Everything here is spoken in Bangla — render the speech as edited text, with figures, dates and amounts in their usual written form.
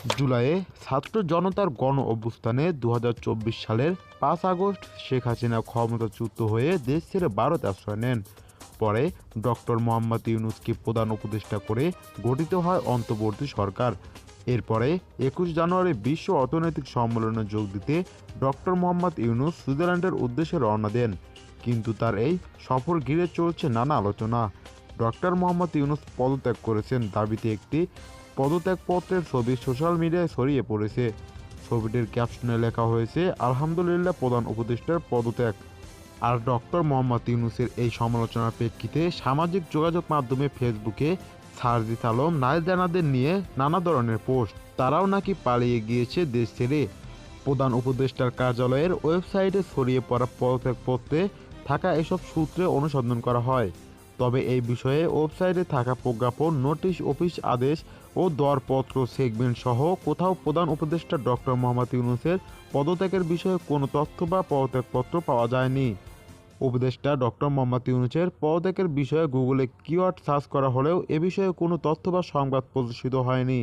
জুলাইয়ে ছাত্র জনতার গণ অভ্যুত্থানে ২০২৪ সালের ৫ আগস্ট শেখ হাসিনা ক্ষমতাচ্যুত হয়ে দেশ ছেড়ে ভারতে আশ্রয় নেন। পরে ডক্টর মোহাম্মদ ইউনূসকে প্রধান উপদেষ্টা করে গঠিত হয় অন্তর্বর্তী সরকার। এরপরে ২১ জানুয়ারি বিশ্ব অর্থনৈতিক সম্মেলনে যোগ দিতে ডক্টর মোহাম্মদ ইউনূস সুইজারল্যান্ডের উদ্দেশ্যে রওনা দেন। কিন্তু তার এই সফর ঘিরে চলছে নানা আলোচনা। ডক্টর মোহাম্মদ ইউনূস পদত্যাগ করেছেন দাবিতে একটি পদত্যাগপত্রের ছবি সোশ্যাল মিডিয়ায় ছড়িয়ে পড়েছে। ছবিটির ক্যাপশনে লেখা হয়েছে, আলহামদুলিল্লাহ প্রধান উপদেষ্টার পদত্যাগ। আর ডক্টর মোহাম্মদ ইউনূসের এই সমালোচনার প্রেক্ষিতে সামাজিক যোগাযোগ মাধ্যমে ফেসবুকে সারজিস আলম নাইজানাদের নিয়ে নানা ধরনের পোস্ট। তারাও নাকি পালিয়ে গিয়েছে দেশ ছেড়ে। প্রধান উপদেষ্টার কার্যালয়ের ওয়েবসাইটে ছড়িয়ে পড়া পদত্যাগপত্রে থাকা এসব সূত্রে অনুসন্ধান করা হয়। তবে এই বিষয়ে ওয়েবসাইটে থাকা প্রজ্ঞাপন, নোটিশ, অফিস আদেশ ও দরপত্র সেগমেন্ট সহ কোথাও প্রধান উপদেষ্টা ডক্টর মোহাম্মদ ইউনূসের পদত্যাগের বিষয়ে কোনো তথ্য বা পদত্যাগপত্র পাওয়া যায়নি। উপদেষ্টা ডক্টর মোহাম্মদ ইউনূসের পদত্যাগের বিষয়ে গুগলে কিওয়ার্ড সার্চ করা হলেও এ বিষয়ে কোনো তথ্য বা সংবাদ প্রদর্শিত হয়নি।